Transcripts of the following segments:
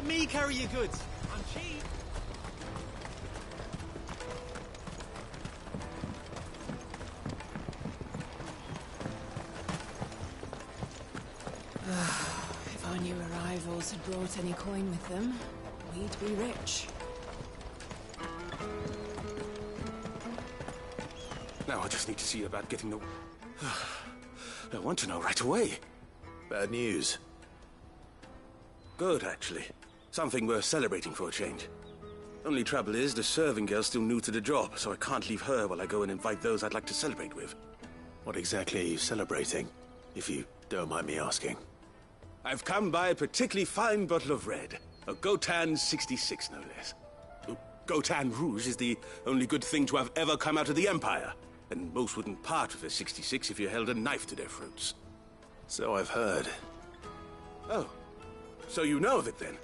Let me carry your goods. I'm cheap. If our new arrivals had brought any coin with them, we'd be rich. Now I just need to see about getting the... I want to know right away. Bad news. Good, actually. Something worth celebrating for a change. Only trouble is, the serving girl's still new to the job, so I can't leave her while I go and invite those I'd like to celebrate with. What exactly are you celebrating, if you don't mind me asking? I've come by a particularly fine bottle of red. A Gotan 66, no less. Gotan Rouge is the only good thing to have ever come out of the Empire. And most wouldn't part with a 66 if you held a knife to their throats. So I've heard. Oh, so you know of it then?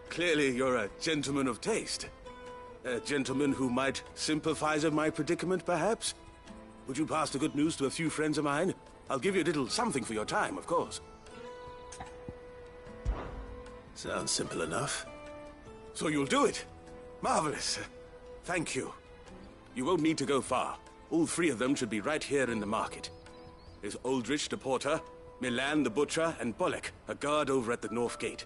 Clearly you're a gentleman of taste. A gentleman who might sympathize with my predicament, perhaps? Would you pass the good news to a few friends of mine? I'll give you a little something for your time, of course. Sounds simple enough. So you'll do it? Marvelous. Thank you. You won't need to go far. All three of them should be right here in the market. There's Aldrich the porter, Milan the butcher, and Bolek, a guard over at the north gate.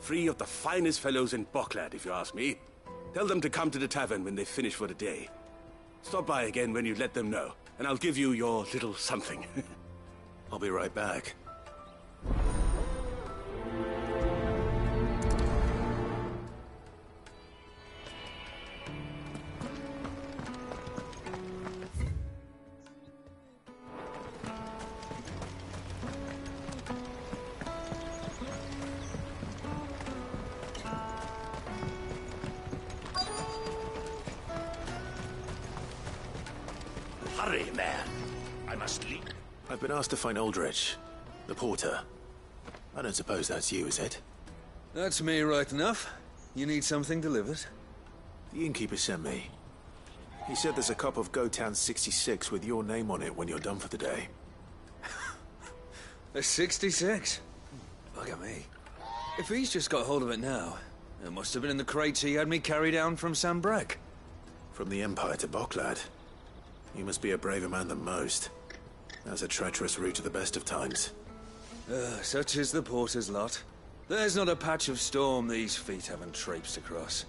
Three of the finest fellows in Boklad, if you ask me. Tell them to come to the tavern when they finish for the day. Stop by again when you let them know, and I'll give you your little something. I'll be right back. Hurry, man. I must leave. I've been asked to find Aldrich, the porter. I don't suppose that's you, is it? That's me, right enough. You need something delivered? The innkeeper sent me. He said there's a cup of Gotan 66 with your name on it when you're done for the day. A 66? Look at me. If he's just got hold of it now, it must have been in the crates he had me carry down from Sambrek. From the Empire to Boklad. You must be a braver man than most. That's a treacherous route to the best of times. Such is the porter's lot. There's not a patch of storm these feet haven't traipsed across.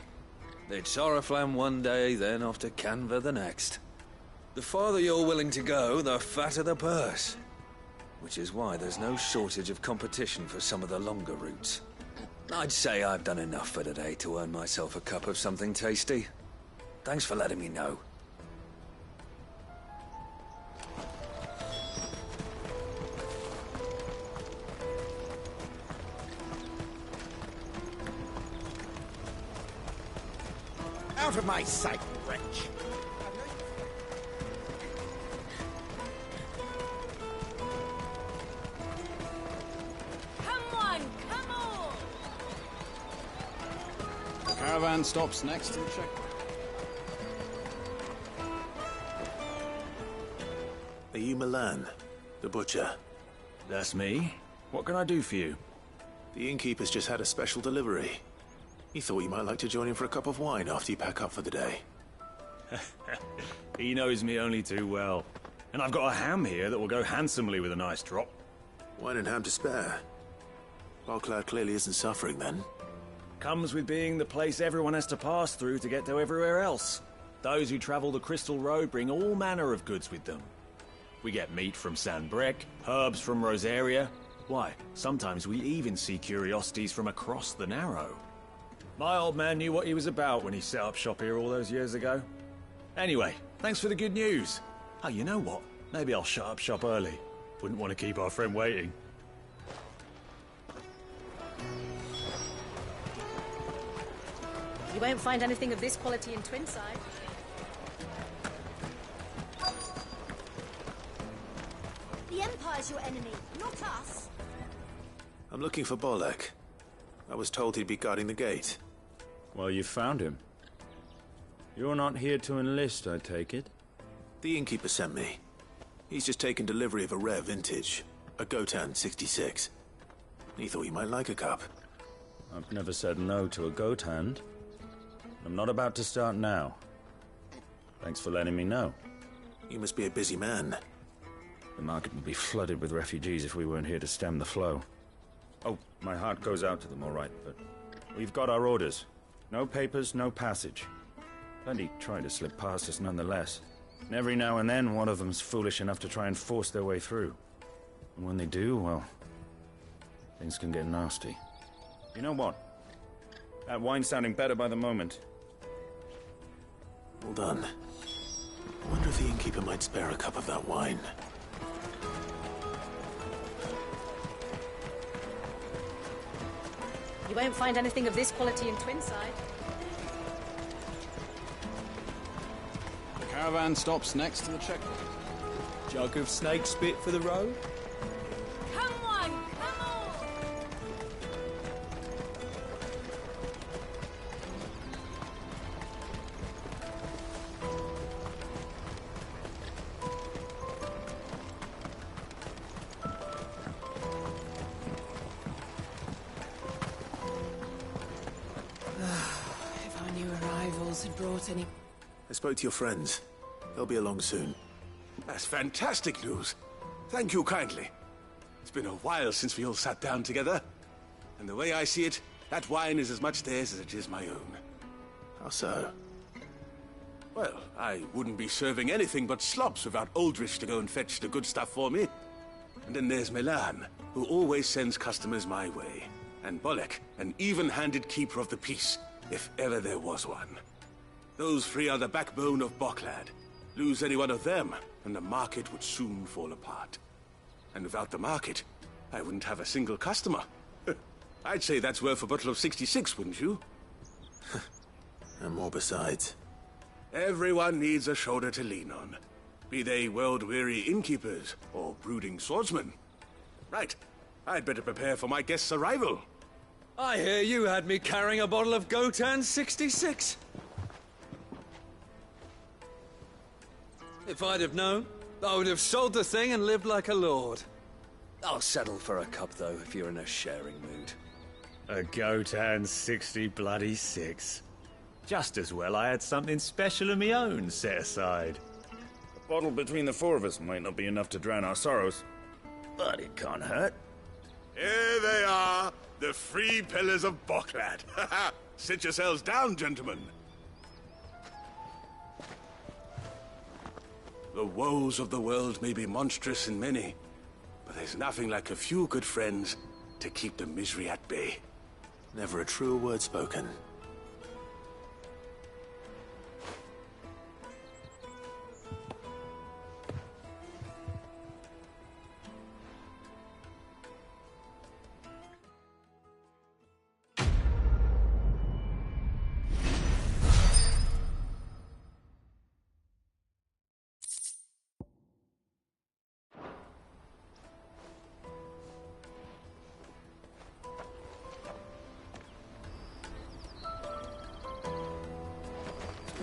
It's Oriflamme one day, then off to Canva the next. The farther you're willing to go, the fatter the purse. Which is why there's no shortage of competition for some of the longer routes. I'd say I've done enough for today to earn myself a cup of something tasty. Thanks for letting me know. Out of my sight, wretch! Come on, come on! The caravan stops next to the check. Are you Milan, the butcher? That's me. What can I do for you? The innkeeper's just had a special delivery. He thought you might like to join him for a cup of wine after you pack up for the day. He knows me only too well. And I've got a ham here that will go handsomely with a nice drop. Wine and ham to spare. Boklad clearly isn't suffering then. Comes with being the place everyone has to pass through to get to everywhere else. Those who travel the Crystal Road bring all manner of goods with them. We get meat from Sanbrek, herbs from Rosaria. Why, sometimes we even see curiosities from across the Narrow. My old man knew what he was about when he set up shop here all those years ago. Anyway, thanks for the good news. Oh, you know what? Maybe I'll shut up shop early. Wouldn't want to keep our friend waiting. You won't find anything of this quality in Twinside. The Empire's your enemy, not us. I'm looking for Bolek. I was told he'd be guarding the gate. Well, you found him. You're not here to enlist, I take it? The innkeeper sent me. He's just taken delivery of a rare vintage, a Gotan 66. He thought you might like a cup. I've never said no to a goat hand. I'm not about to start now. Thanks for letting me know. You must be a busy man. The market would be flooded with refugees if we weren't here to stem the flow. Oh, my heart goes out to them, all right, but we've got our orders. No papers, no passage. Plenty try to slip past us nonetheless. And every now and then, one of them's foolish enough to try and force their way through. And when they do, well, things can get nasty. You know what? That wine's sounding better by the moment. Hold on. I wonder if the innkeeper might spare a cup of that wine. You won't find anything of this quality in Twinside. The caravan stops next to the checkpoint. Jug of snake spit for the road? Come on, come on! If our new arrivals had brought any... I spoke to your friends. They'll be along soon. That's fantastic news. Thank you kindly. It's been a while since we all sat down together. And the way I see it, that wine is as much theirs as it is my own. How so? Well, I wouldn't be serving anything but slops without Aldrich to go and fetch the good stuff for me. And then there's Milan, who always sends customers my way. And Bolek, an even-handed keeper of the peace, if ever there was one. Those three are the backbone of Boklad. Lose any one of them, and the market would soon fall apart. And without the market, I wouldn't have a single customer. I'd say that's worth a bottle of 66, wouldn't you? And more besides. Everyone needs a shoulder to lean on. Be they world-weary innkeepers or brooding swordsmen. Right. I'd better prepare for my guest's arrival. I hear you had me carrying a bottle of Gotan 66. If I'd have known, I would have sold the thing and lived like a lord. I'll settle for a cup, though, if you're in a sharing mood. A Gotan 60 Just as well I had something special of my own set aside. A bottle between the four of us might not be enough to drown our sorrows, but it can't hurt. Here they are, the three pillars of Boklad. Sit yourselves down, gentlemen. The woes of the world may be monstrous and many, but there's nothing like a few good friends to keep the misery at bay. Never a truer word spoken.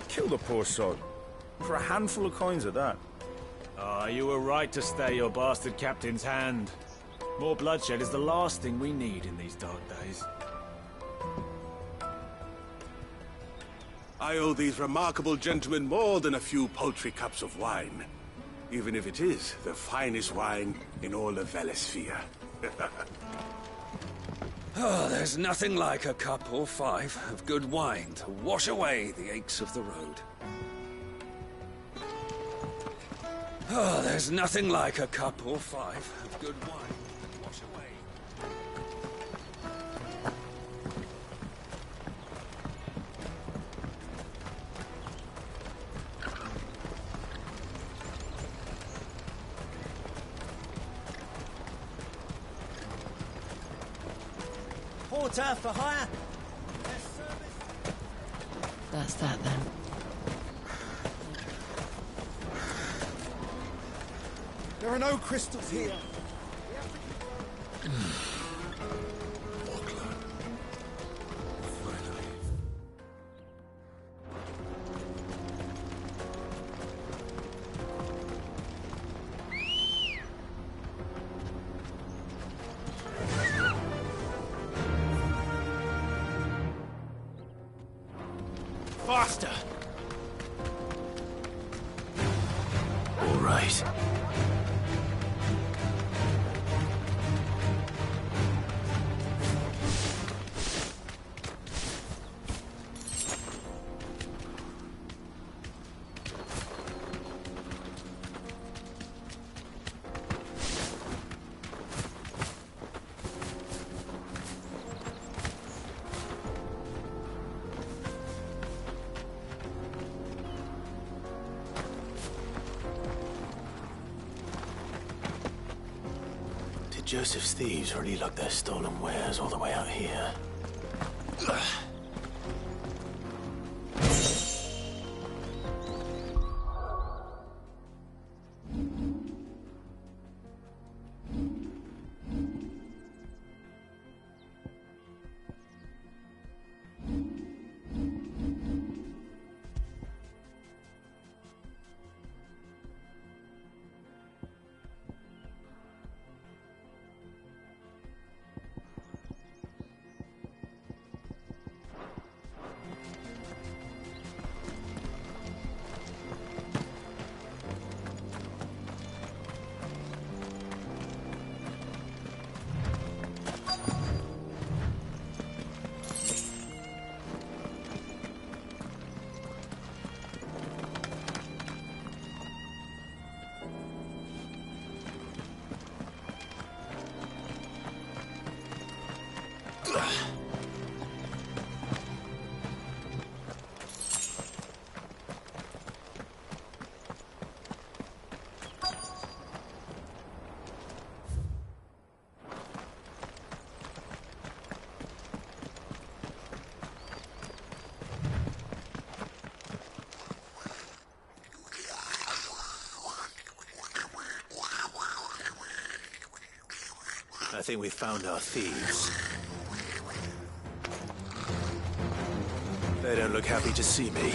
Kill the poor sod. For a handful of coins at that. Ah, you were right to stay your bastard captain's hand. More bloodshed is the last thing we need in these dark days. I owe these remarkable gentlemen more than a few paltry cups of wine. Even if it is the finest wine in all of Valesphere. Oh, there's nothing like a cup or five of good wine to wash away the aches of the road. Oh, there's nothing like a cup or five of good wine to wash away. Porter for hire. That's that then. There are no crystals here. Faster! All right. Joseph's thieves really lug their stolen wares all the way out here. I think we found our thieves. They don't look happy to see me.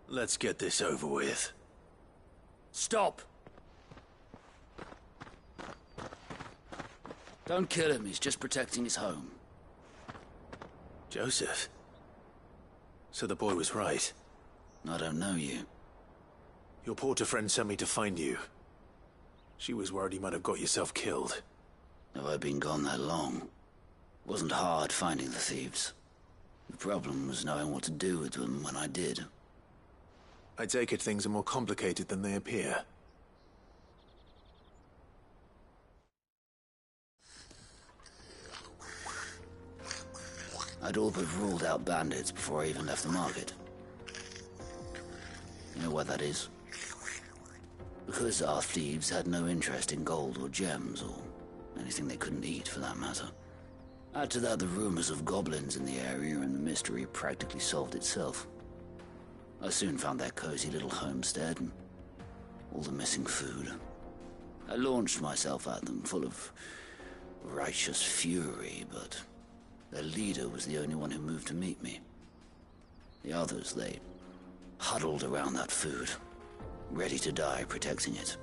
Let's get this over with. Stop! Don't kill him, he's just protecting his home. Joseph? So the boy was right. I don't know you. Your porter friend sent me to find you. She was worried you might have got yourself killed. Have I been gone that long? Wasn't hard finding the thieves. The problem was knowing what to do with them when I did. I take it things are more complicated than they appear. I'd all but ruled out bandits before I even left the market. You know why that is? Because our thieves had no interest in gold or gems, or anything they couldn't eat for that matter. Add to that the rumors of goblins in the area, and the mystery practically solved itself. I soon found their cozy little homestead and all the missing food. I launched myself at them, full of righteous fury, but their leader was the only one who moved to meet me. The others, they huddled around that food, ready to die protecting it.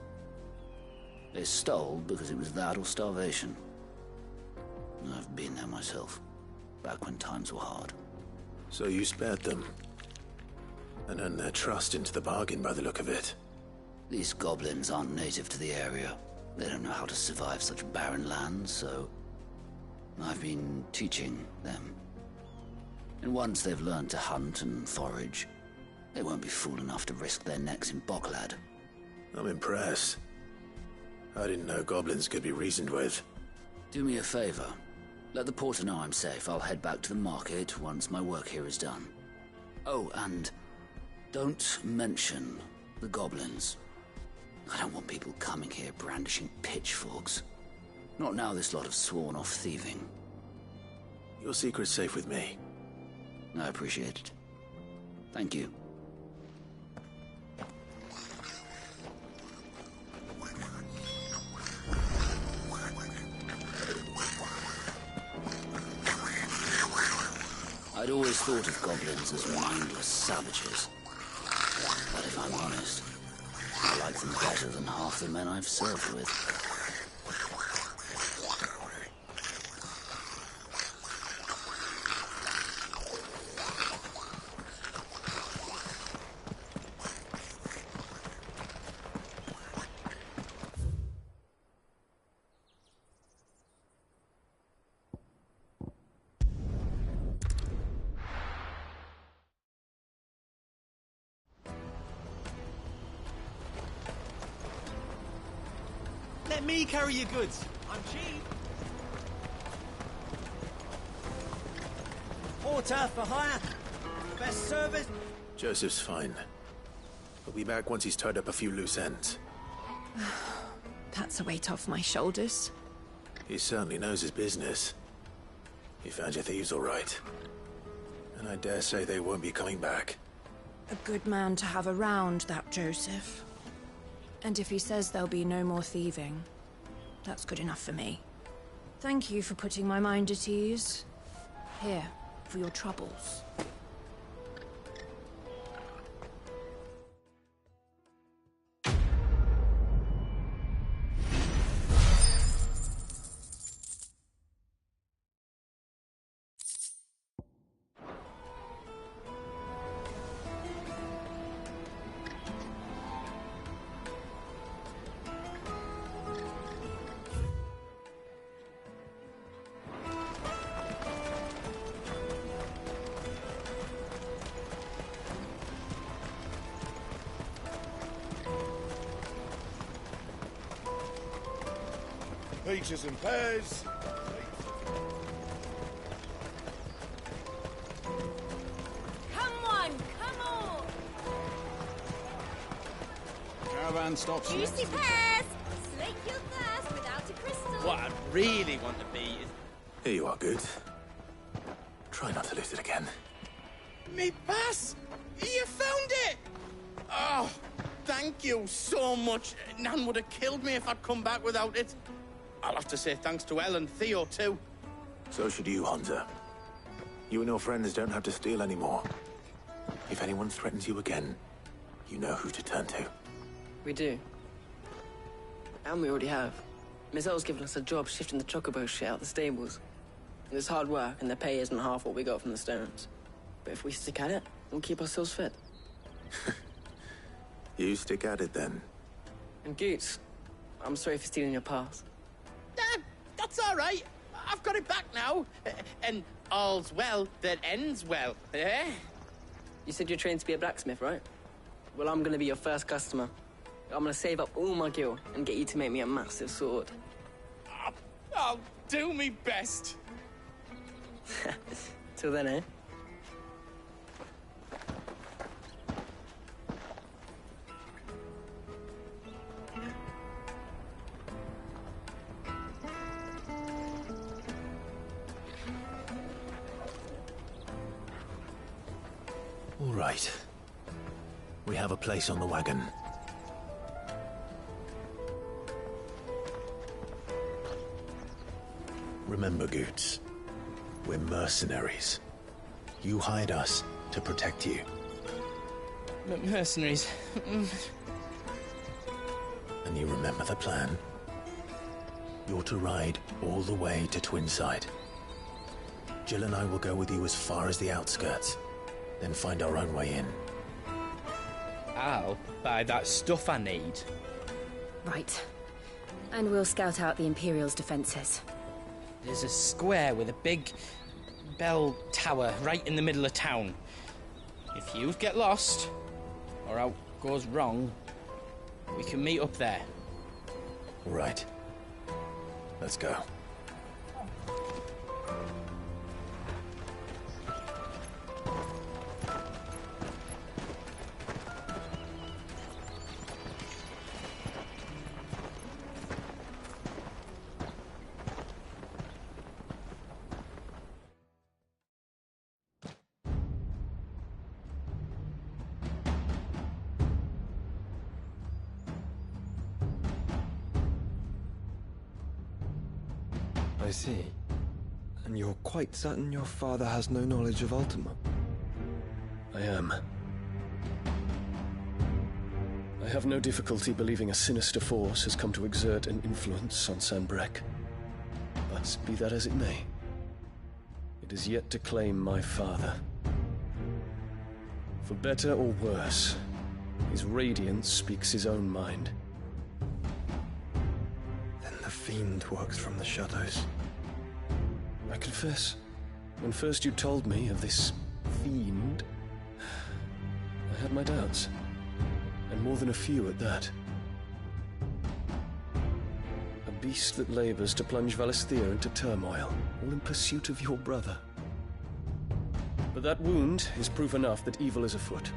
They stole because it was that or starvation. I've been there myself, back when times were hard. So you spared them, and earned their trust into the bargain by the look of it. These goblins aren't native to the area. They don't know how to survive such barren lands, so I've been teaching them. And once they've learned to hunt and forage, they won't be fool enough to risk their necks in Boklad. I'm impressed. I didn't know goblins could be reasoned with. Do me a favor. Let the porter know I'm safe. I'll head back to the market once my work here is done. Oh, and don't mention the goblins. I don't want people coming here brandishing pitchforks. Not now this lot have sworn off thieving. Your secret's safe with me. I appreciate it. Thank you. I'd always thought of goblins as mindless savages. But if I'm honest, I like them better than half the men I've served with. Let me carry your goods. I'm cheap. Porter for hire. Best service. Joseph's fine. He'll be back once he's tied up a few loose ends. That's a weight off my shoulders. He certainly knows his business. He found your thieves all right. And I dare say they won't be coming back. A good man to have around, that Joseph. And if he says there'll be no more thieving, that's good enough for me. Thank you for putting my mind at ease. Here, for your troubles. Peaches and pears. Come on, come on! Caravan stops next. Juicy pears! Slake your thirst without a crystal. What I really want to be is... Here you are, good. Try not to lose it again. Me bass! You found it! Oh, thank you so much. Nan would have killed me if I'd come back without it. I'll have to say thanks to Elle and Theo, too. So should you, Hunter. You and your friends don't have to steal anymore. If anyone threatens you again, you know who to turn to. We do. And we already have. Miss L's given us a job shifting the chocobo shit out the stables. It's hard work, and the pay isn't half what we got from the Stones. But if we stick at it, we'll keep ourselves fit. You stick at it, then. And Goots, I'm sorry for stealing your pass. That's all right. I've got it back now. And all's well that ends well, eh? You said you're trained to be a blacksmith, right? Well, I'm gonna be your first customer. I'm gonna save up all my gil and get you to make me a massive sword. I'll do me best. Till then, eh? All right. We have a place on the wagon. Remember, Goots, we're mercenaries. You hired us to protect you. Mercenaries. And you remember the plan? You're to ride all the way to Twinside. Jill and I will go with you as far as the outskirts, then find our own way in. I'll buy that stuff I need. Right. And we'll scout out the Imperial's defenses. There's a square with a big bell tower right in the middle of town. If you get lost, or out goes wrong, we can meet up there. Right. Let's go. I see. And you're quite certain your father has no knowledge of Ultima? I am. I have no difficulty believing a sinister force has come to exert an influence on Sanbreque. But be that as it may, it is yet to claim my father. For better or worse, his radiance speaks his own mind. Then the Fiend works from the shadows. I confess, when first you told me of this Fiend, I had my doubts. And more than a few at that. A beast that labors to plunge Valisthea into turmoil, all in pursuit of your brother. But that wound is proof enough that evil is afoot.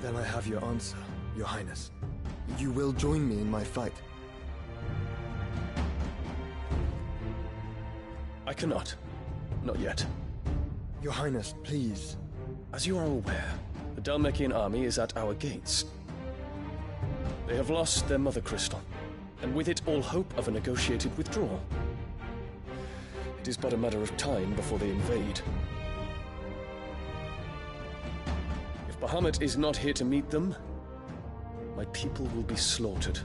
Then I have your answer, Your Highness. You will join me in my fight. I cannot. Not yet. Your Highness, please. As you are aware, the Dhalmekian army is at our gates. They have lost their mother crystal, and with it all hope of a negotiated withdrawal. It is but a matter of time before they invade. If Bahamut is not here to meet them, my people will be slaughtered.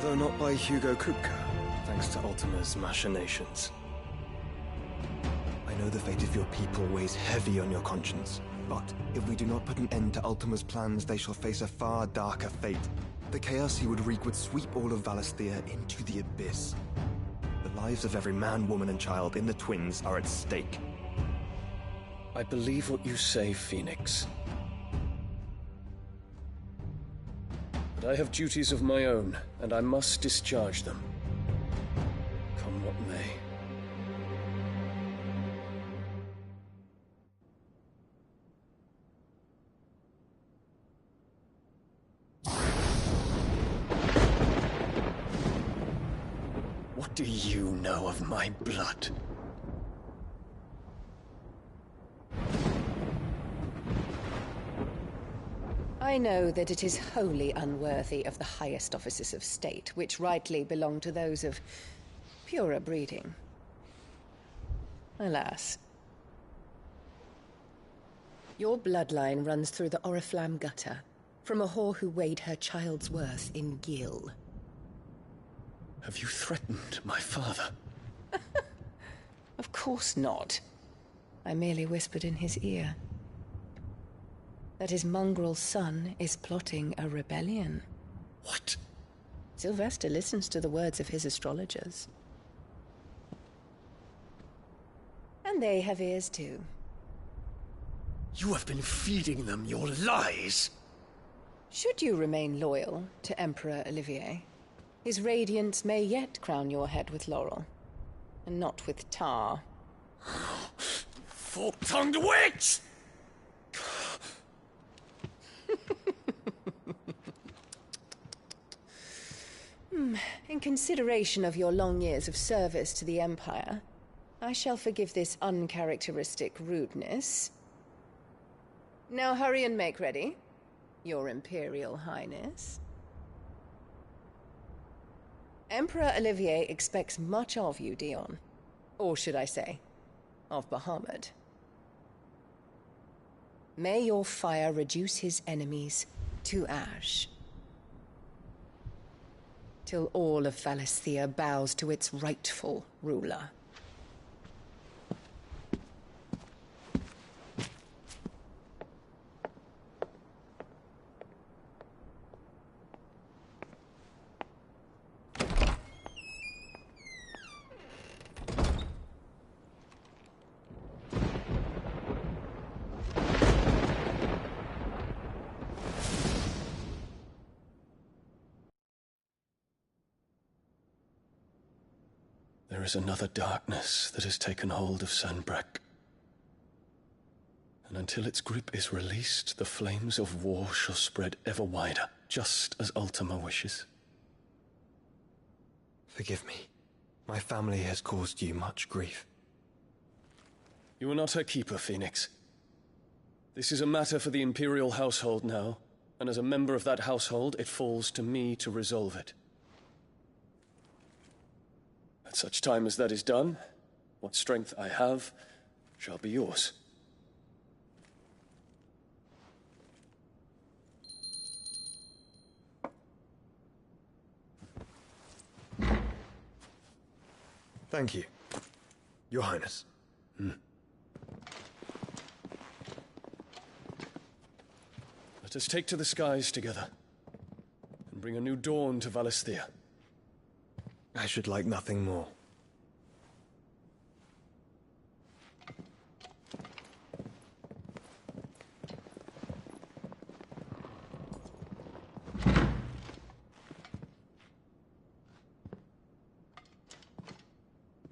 Though not by Hugo Kupka, thanks to Ultima's machinations. I know the fate of your people weighs heavy on your conscience, but if we do not put an end to Ultima's plans, they shall face a far darker fate. The chaos he would wreak would sweep all of Valisthea into the abyss. The lives of every man, woman, and child in the Twins are at stake. I believe what you say, Phoenix. But I have duties of my own, and I must discharge them. Come what may. What do you know of my blood? I know that it is wholly unworthy of the highest offices of state, which rightly belong to those of purer breeding. Alas. Your bloodline runs through the Oriflamme gutter, from a whore who weighed her child's worth in gill. Have you threatened my father? Of course not. I merely whispered in his ear that his mongrel son is plotting a rebellion. What? Sylvester listens to the words of his astrologers. And they have ears too. You have been feeding them your lies! Should you remain loyal to Emperor Olivier, his radiance may yet crown your head with laurel, and not with tar. Fork-tongued witch! In consideration of your long years of service to the Empire, I shall forgive this uncharacteristic rudeness. Now hurry and make ready, Your Imperial Highness. Emperor Olivier expects much of you, Dion. Or should I say, of Bahamut. May your fire reduce his enemies to ash, till all of Valisthea bows to its rightful ruler. There is another darkness that has taken hold of Sanbreque. And until its grip is released, the flames of war shall spread ever wider, just as Ultima wishes. Forgive me. My family has caused you much grief. You are not her keeper, Phoenix. This is a matter for the Imperial household now, and as a member of that household, it falls to me to resolve it. At such time as that is done, what strength I have shall be yours. Thank you, Your Highness. Let us take to the skies together, and bring a new dawn to Valisthea. I should like nothing more.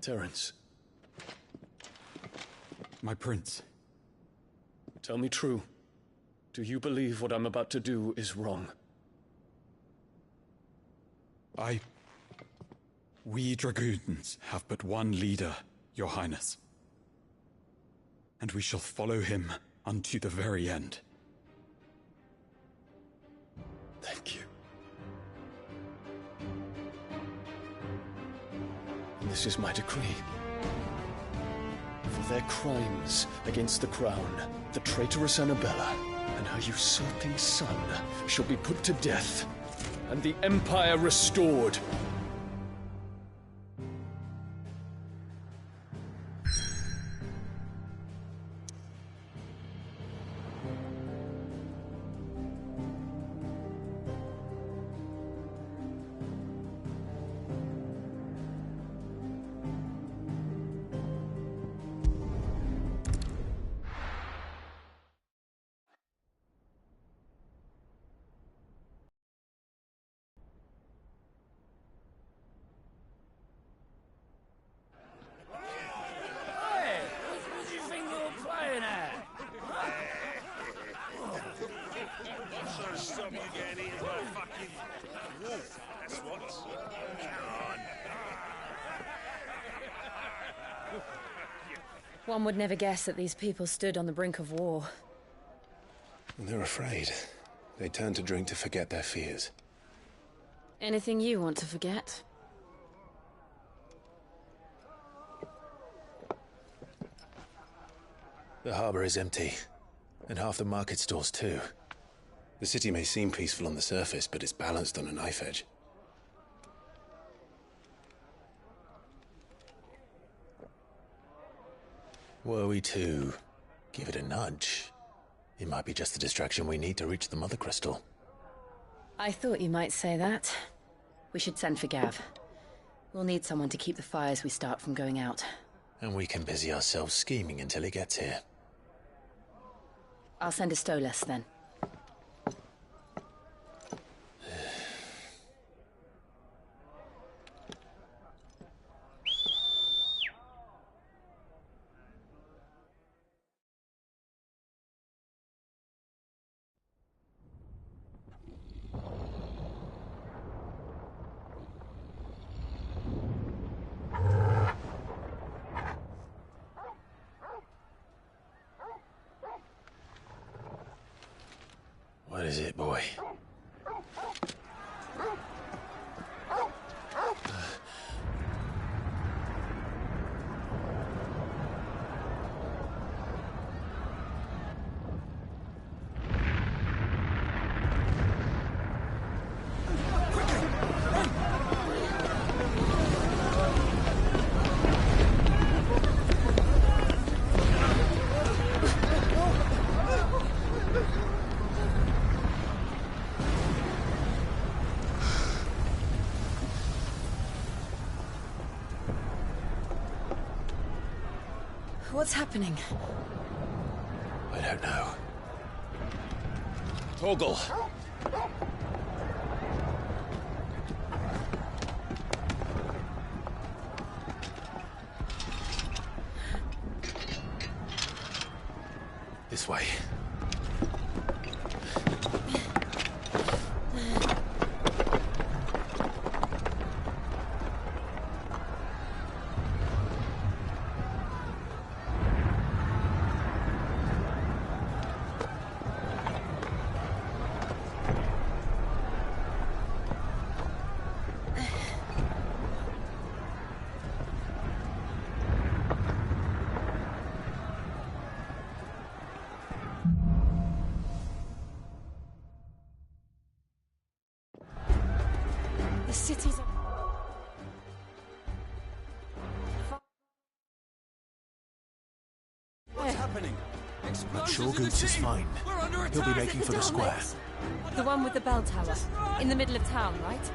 Terence. My prince. Tell me true. Do you believe what I'm about to do is wrong? We dragoons have but one leader, Your Highness. And we shall follow him unto the very end. Thank you. And this is my decree. For their crimes against the crown, the traitoress Annabella and her usurping son shall be put to death, and the Empire restored. One would never guess that these people stood on the brink of war. They're afraid. They turn to drink to forget their fears. Anything you want to forget? The harbor is empty, and half the market stalls too. The city may seem peaceful on the surface, but it's balanced on a knife edge. Were we to give it a nudge, it might be just the distraction we need to reach the Mother Crystal. I thought you might say that. We should send for Gav. We'll need someone to keep the fires we start from going out. And we can busy ourselves scheming until he gets here. I'll send a Stolas then. What is it, boy? What's happening? I don't know. Torgal! This way. The city's... What's happening? I'm sure Goots is fine. He'll be making for the square. The one with the bell tower. In the middle of town, right?